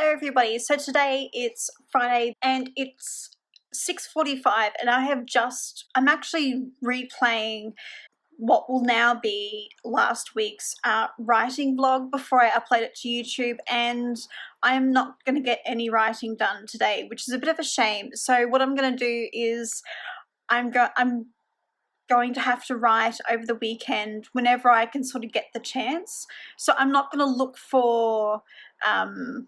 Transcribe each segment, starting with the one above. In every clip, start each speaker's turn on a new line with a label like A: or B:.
A: Hello everybody, so today it's Friday and it's 6:45 and I'm actually replaying what will now be last week's writing vlog before I upload it to YouTube, and I'm not going to get any writing done today, which is a bit of a shame. So what I'm going to do is I'm going to have to write over the weekend whenever I can sort of get the chance. So I'm not going to look for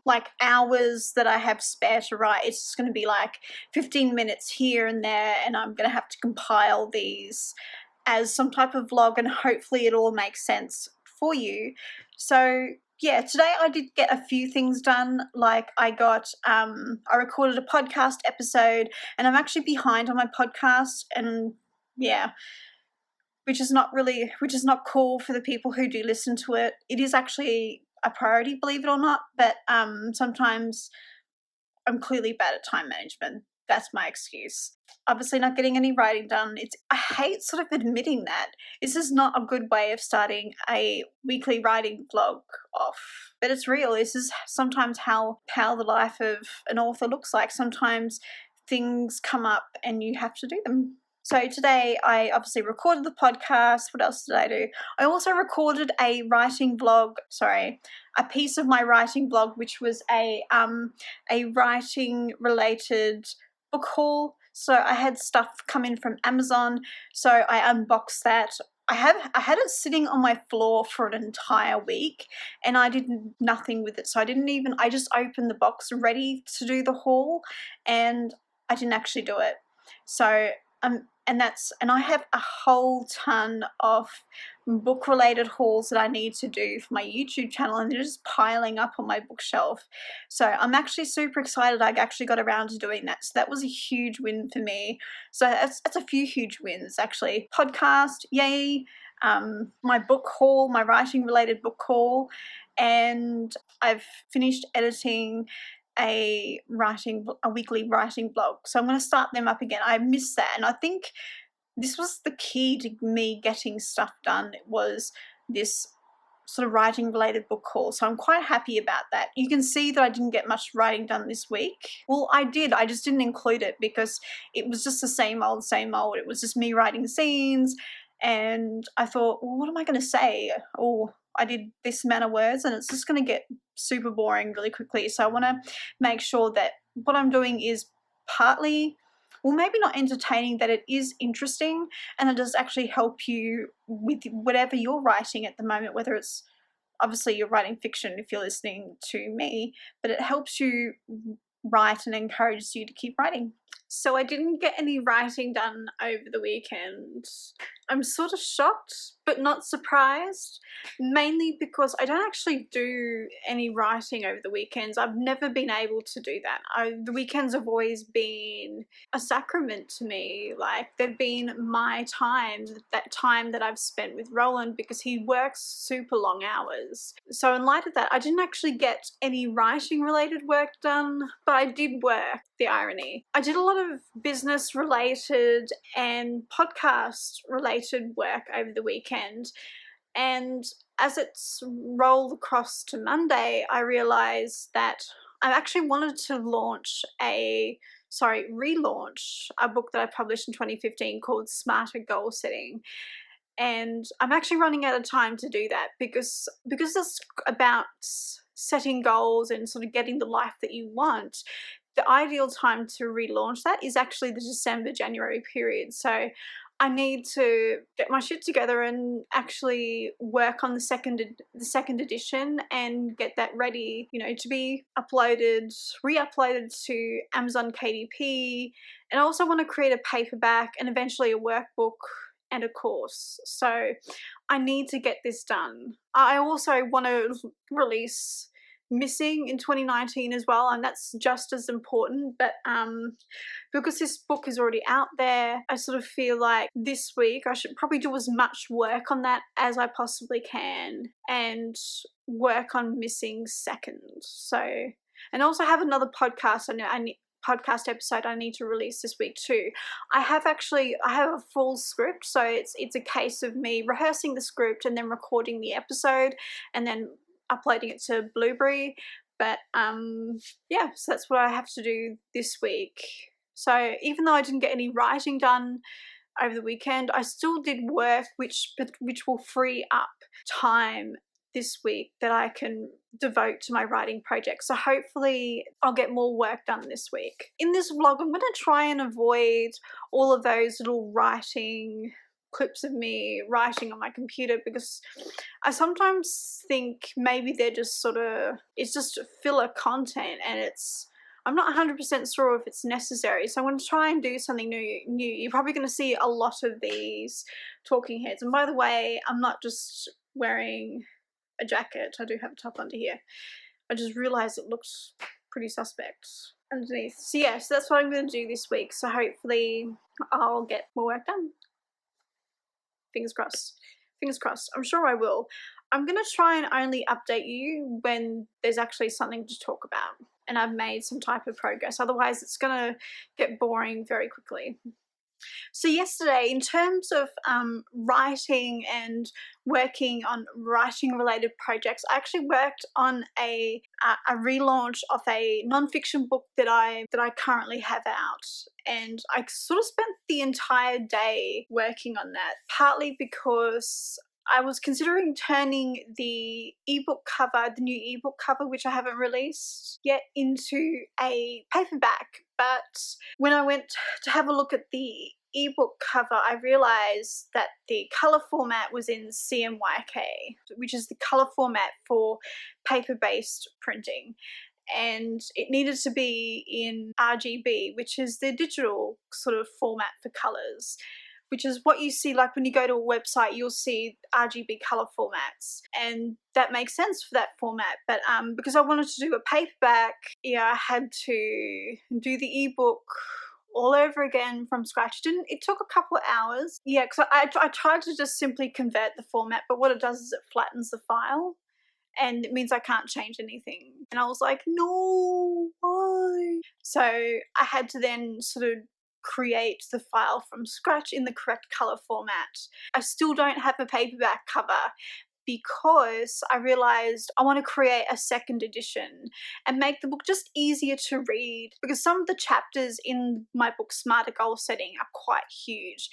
A: like hours that I have spare to write. It's just going to be like 15 minutes here and there, and I'm going to have to compile these as some type of vlog, and hopefully it all makes sense for you. So yeah, today I did get a few things done. Like I recorded a podcast episode, and I'm actually behind on my podcast, and yeah, which is not cool for the people who do listen to it. It is actually a priority, believe it or not, but sometimes I'm clearly bad at time management. That's my excuse. Obviously not getting any writing done. I hate sort of admitting that. This is not a good way of starting a weekly writing vlog off. But it's real. This is sometimes how the life of an author looks like. Sometimes things come up and you have to do them. So today I obviously recorded the podcast. What else did I do? I also recorded a piece of my writing blog, which was a writing related book haul. So I had stuff come in from Amazon, so I unboxed that. I had it sitting on my floor for an entire week and I did nothing with it. So I just opened the box ready to do the haul, and I didn't actually do it. So and I have a whole ton of book related hauls that I need to do for my YouTube channel, and they're just piling up on my bookshelf. So I'm actually super excited I actually got around to doing that. So that was a huge win for me. So that's a few huge wins actually. Podcast, yay. My book haul, my writing related book haul, and I've finished editing a weekly writing blog. So I'm going to start them up again. I missed that, and I think this was the key to me getting stuff done. It was this sort of writing related book haul. So I'm quite happy about that. You can see that I didn't get much writing done this week. Well, I did. I just didn't include it because it was just the same old. It was just me writing scenes, and I thought, well, what am I going to say? Oh, I did this amount of words and it's just going to get super boring really quickly. So I want to make sure that what I'm doing is partly, well, maybe not entertaining, that it is interesting and it does actually help you with whatever you're writing at the moment, whether it's, obviously you're writing fiction if you're listening to me, but it helps you write and encourages you to keep writing. So I didn't get any writing done over the weekend. I'm sort of shocked, but not surprised, mainly because I don't actually do any writing over the weekends. I've never been able to do that. The weekends have always been a sacrament to me. Like, they've been my time, that time that I've spent with Roland, because he works super long hours. So in light of that, I didn't actually get any writing related work done, but I did work. The irony. I did a lot of business related and podcast related work over the weekend, and as it's rolled across to Monday, I realized that I actually wanted to relaunch a book that I published in 2015 called Smarter Goal Setting. And I'm actually running out of time to do that because it's about setting goals and sort of getting the life that you want. The ideal time to relaunch that is actually the December-January period. So I need to get my shit together and actually work on the second edition and get that ready, to be re-uploaded to Amazon KDP. And I also want to create a paperback and eventually a workbook and a course. So I need to get this done. I also want to release Missing in 2019 as well, and that's just as important, but because this book is already out there, I sort of feel like this week I should probably do as much work on that as I possibly can and work on Missing second. So, and also have another podcast podcast episode I need to release this week too. I have a full script, so it's a case of me rehearsing the script and then recording the episode and then uploading it to Blueberry. But yeah, so that's what I have to do this week. So even though I didn't get any writing done over the weekend, I still did work which will free up time this week that I can devote to my writing project. So hopefully I'll get more work done this week. In this vlog, I'm going to try and avoid all of those little writing clips of me writing on my computer, because I sometimes think maybe they're just it's just filler content, and I'm not 100% sure if it's necessary. So I'm going to try and do something new. You're probably going to see a lot of these talking heads. And by the way, I'm not just wearing a jacket. I do have a top under here. I just realised it looks pretty suspect underneath. So yeah, so that's what I'm going to do this week. So hopefully I'll get more work done. Fingers crossed. Fingers crossed. I'm sure I will. I'm going to try and only update you when there's actually something to talk about and I've made some type of progress. Otherwise, it's going to get boring very quickly. So yesterday, in terms of writing and working on writing related projects, I actually worked on a relaunch of a nonfiction book that I currently have out, and I sort of spent the entire day working on that, partly because I was considering turning the ebook cover, the new ebook cover, which I haven't released yet, into a paperback. But when I went to have a look at the ebook cover, I realized that the color format was in CMYK, which is the color format for paper-based printing. And it needed to be in RGB, which is the digital sort of format for colors, which is what you see, like when you go to a website, you'll see RGB color formats, and that makes sense for that format. But because I wanted to do a paperback, yeah, I had to do the ebook all over again from scratch. It took a couple of hours. Yeah, because I tried to just simply convert the format, but what it does is it flattens the file, and it means I can't change anything. And I was like, no, why? So I had to then sort of create the file from scratch in the correct color format. I still don't have a paperback cover because I realized I want to create a second edition and make the book just easier to read, because some of the chapters in my book Smarter Goal Setting are quite huge.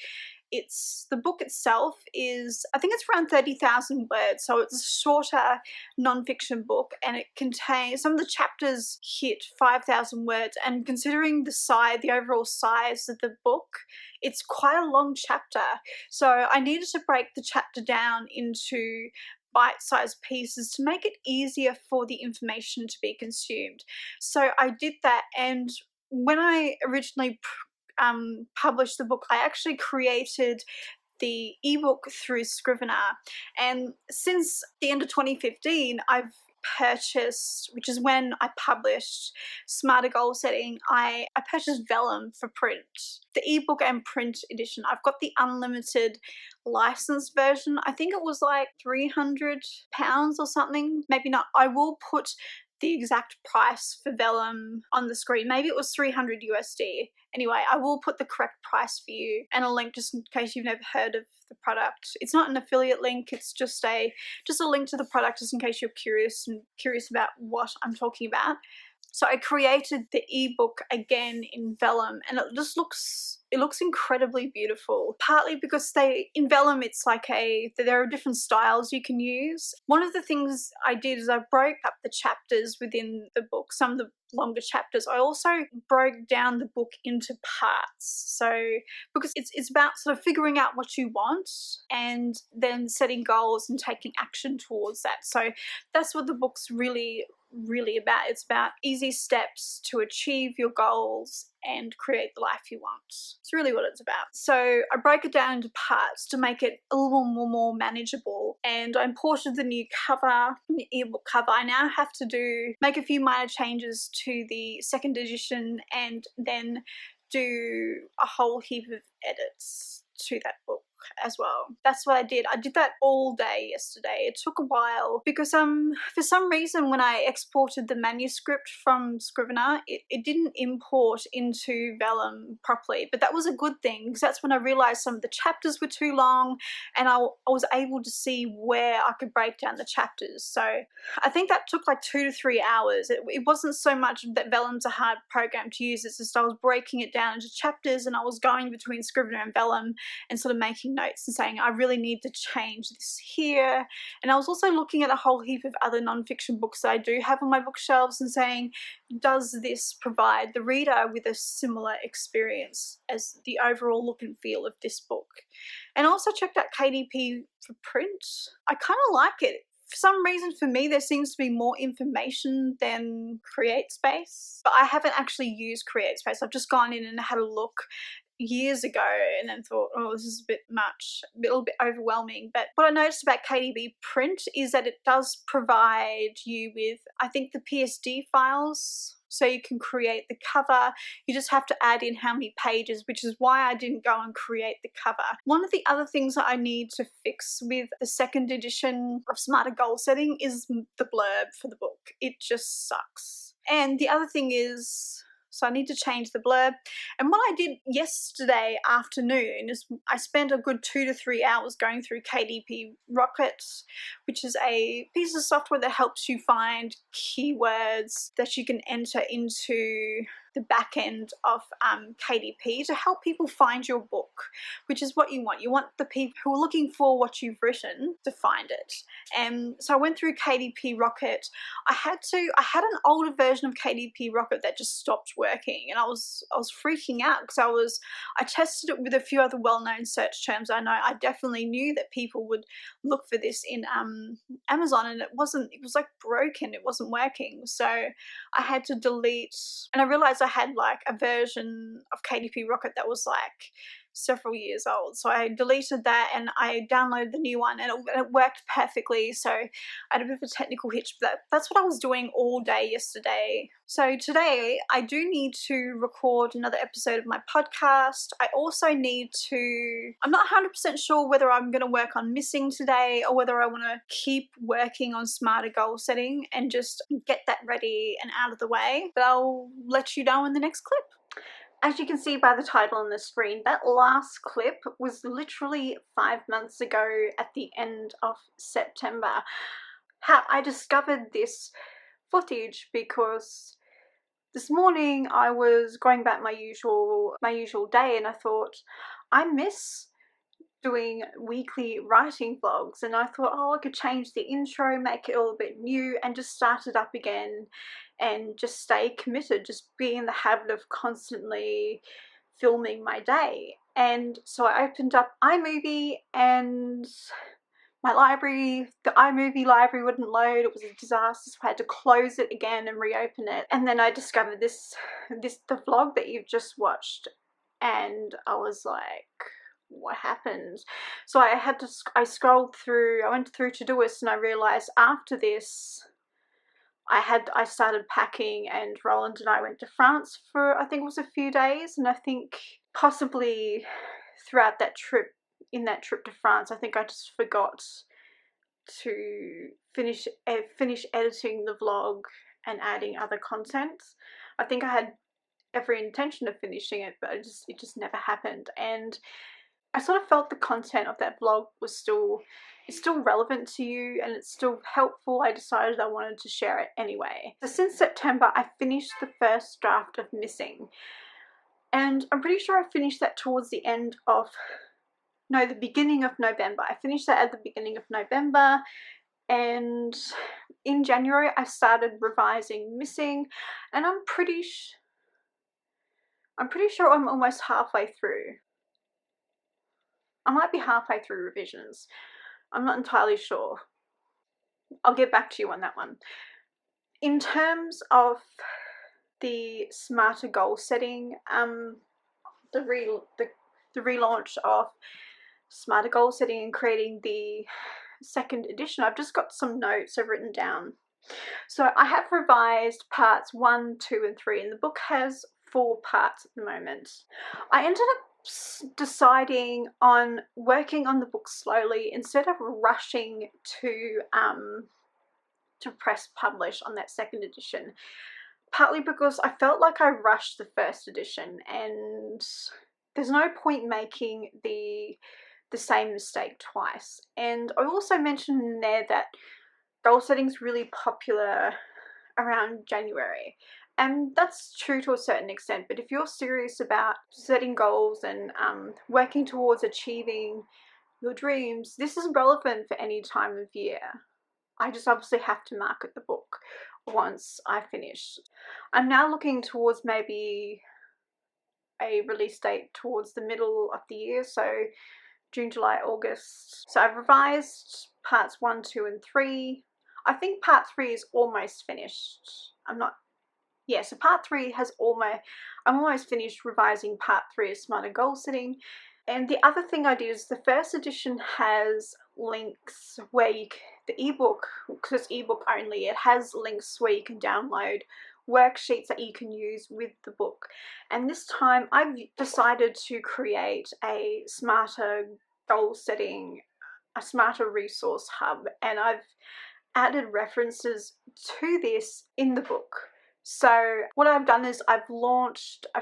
A: The book itself is, I think it's around 30,000 words, so it's a shorter non-fiction book, and it contains, some of the chapters hit 5,000 words, and considering the overall size of the book, it's quite a long chapter. So I needed to break the chapter down into bite-sized pieces to make it easier for the information to be consumed. So I did that, and when I originally published the book, I actually created the ebook through Scrivener, and since the end of 2015 I've purchased, which is when I published Smarter Goal Setting, I purchased Vellum for print, the ebook and print edition. I've got the unlimited licensed version. I think it was like £300 or something, maybe not. I will put the exact price for Vellum on the screen. Maybe it was 300 USD. Anyway, I will put the correct price for you and a link just in case you've never heard of the product. It's not an affiliate link, it's just a link to the product just in case you're curious about what I'm talking about. So I created the ebook again in Vellum, and it just looks incredibly beautiful. Partly because in Vellum it's like there are different styles you can use. One of the things I did is I broke up the chapters within the book, some of the longer chapters. I also broke down the book into parts. So because it's about sort of figuring out what you want and then setting goals and taking action towards that. So that's what the book's really about. It's about easy steps to achieve your goals and create the life you want. It's really what it's about. So I broke it down into parts to make it a little more manageable, and I imported the new cover, the ebook cover. I now have to make a few minor changes to the second edition and then do a whole heap of edits to that book. as well. That's what I did. I did that all day yesterday. It took a while because for some reason when I exported the manuscript from Scrivener, it didn't import into Vellum properly. But that was a good thing because that's when I realized some of the chapters were too long, and I was able to see where I could break down the chapters. So I think that took like 2 to 3 hours. It wasn't so much that Vellum's a hard program to use, it's just I was breaking it down into chapters, and I was going between Scrivener and Vellum and sort of making notes and saying I really need to change this here. And I was also looking at a whole heap of other non-fiction books that I do have on my bookshelves and saying, does this provide the reader with a similar experience as the overall look and feel of this book? And I also checked out KDP for print. I kind of like it. For some reason, for me, there seems to be more information than CreateSpace. But I haven't actually used CreateSpace. I've just gone in and had a look years ago and then thought, oh, this is a bit much, a little bit overwhelming. But what I noticed about KDP print is that it does provide you with, I think, the PSD files, so you can create the cover. You just have to add in how many pages, which is why I didn't go and create the cover. One of the other things that I need to fix with the second edition of Smarter Goal Setting is the blurb for the book. It just sucks. And the other thing is, so I need to change the blurb. And what I did yesterday afternoon is I spent a good 2 to 3 hours going through KDP Rocket, which is a piece of software that helps you find keywords that you can enter into the back end of KDP to help people find your book, which is what you want. You want the people who are looking for what you've written to find it. And so I went through KDP Rocket. I had an older version of KDP Rocket that just stopped working, and I was freaking out because I tested it with a few other well-known search terms. I know I definitely knew that people would look for this in Amazon, and it was like broken. It wasn't working. So I had to delete, and I realized I had like a version of KDP Rocket that was like several years old. So I deleted that and I downloaded the new one, and it worked perfectly. So I had a bit of a technical hitch, but that's what I was doing all day yesterday. So today I do need to record another episode of my podcast. I also need to, I'm not 100% sure whether I'm going to work on missing today or whether I want to keep working on Smarter Goal Setting and just get that ready and out of the way. But I'll let you know in the next clip. As you can see by the title on the screen, that last clip was literally 5 months ago at the end of September. How I discovered this footage because this morning I was going about my usual day, and I thought, I miss doing weekly writing vlogs, and I thought, oh, I could change the intro, make it all a bit new, and just start it up again and just stay committed, just be in the habit of constantly filming my day. And so I opened up iMovie, and my library, the iMovie library wouldn't load. It was a disaster, so I had to close it again and reopen it. And then I discovered the vlog that you've just watched, and I was like, what happened? So I scrolled through, I went through Todoist, and I realized after this I started packing, and Roland and I went to France for, I think it was a few days, and I think possibly throughout that trip, in that trip to France, I think I just forgot to finish editing the vlog and adding other content. I think I had every intention of finishing it, but it just never happened. And I sort of felt the content of that vlog was still relevant to you, and it's still helpful. I decided I wanted to share it anyway. So since September, I finished the first draft of Missing, and I'm pretty sure I finished that towards the beginning of November. I finished that at the beginning of November, and in January I started revising Missing, and I'm pretty sure I'm almost halfway through. I might be halfway through revisions. I'm not entirely sure. I'll get back to you on that one. In terms of the Smarter Goal Setting, the relaunch of Smarter Goal Setting and creating the second edition, I've just got some notes I've written down. So I have revised parts 1, 2 and 3, and the book has 4 parts at the moment. I ended up deciding on working on the book slowly instead of rushing to press publish on that second edition, partly because I felt like I rushed the first edition, and there's no point making the same mistake twice. And I also mentioned in there that goal setting is really popular around January, and that's true to a certain extent, but if you're serious about setting goals and working towards achieving your dreams, this is relevant for any time of year. I just obviously have to market the book once I finish. I'm now looking towards maybe a release date towards the middle of the year, so June, July, August. So I've revised parts 1, 2 and 3. I think part 3 is almost finished. So part 3 I'm almost finished revising part 3 of Smarter Goal Setting. And the other thing I did is the first edition has links where the ebook, because it's ebook only, it has links where you can download worksheets that you can use with the book. And this time I've decided to create a smarter goal setting, a smarter resource hub, and I've added references to this in the book. So what I've done is I've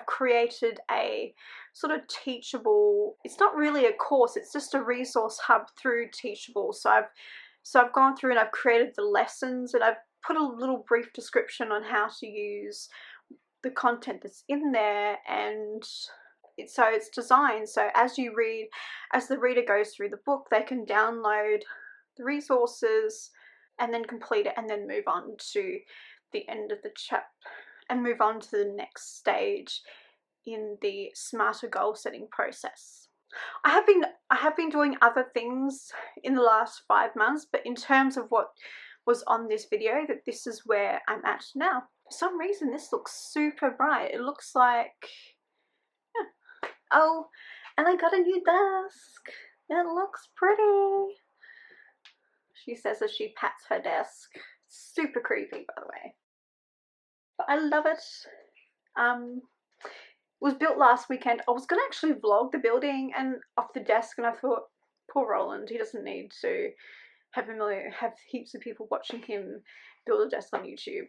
A: created a sort of Teachable, it's not really a course, it's just a resource hub through Teachable. So I've gone through and I've created the lessons, and I've put a little brief description on how to use the content that's in there, and it's designed so as the reader goes through the book, they can download the resources and then complete it and then move on to the end of the chapter and move on to the next stage in the smarter goal setting process. I have been doing other things in the last 5 months, but in terms of what was on this video, that this is where I'm at now. For some reason this looks super bright. It looks like, yeah. Oh, and I got a new desk. It looks pretty, she says as she pats her desk. Super creepy, by the way, but I love it. It was built last weekend. I was gonna actually vlog the building and off the desk, and I thought, poor Roland, he doesn't need to have heaps of people watching him build a desk on YouTube.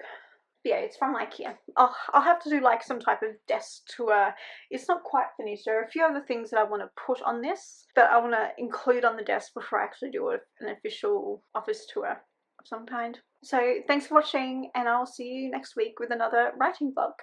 A: But yeah, it's from IKEA. I'll have to do like some type of desk tour. It's not quite finished. There are a few other things that I want to put on this that I want to include on the desk before I actually do an official office tour of some kind. So thanks for watching, and I'll see you next week with another writing vlog.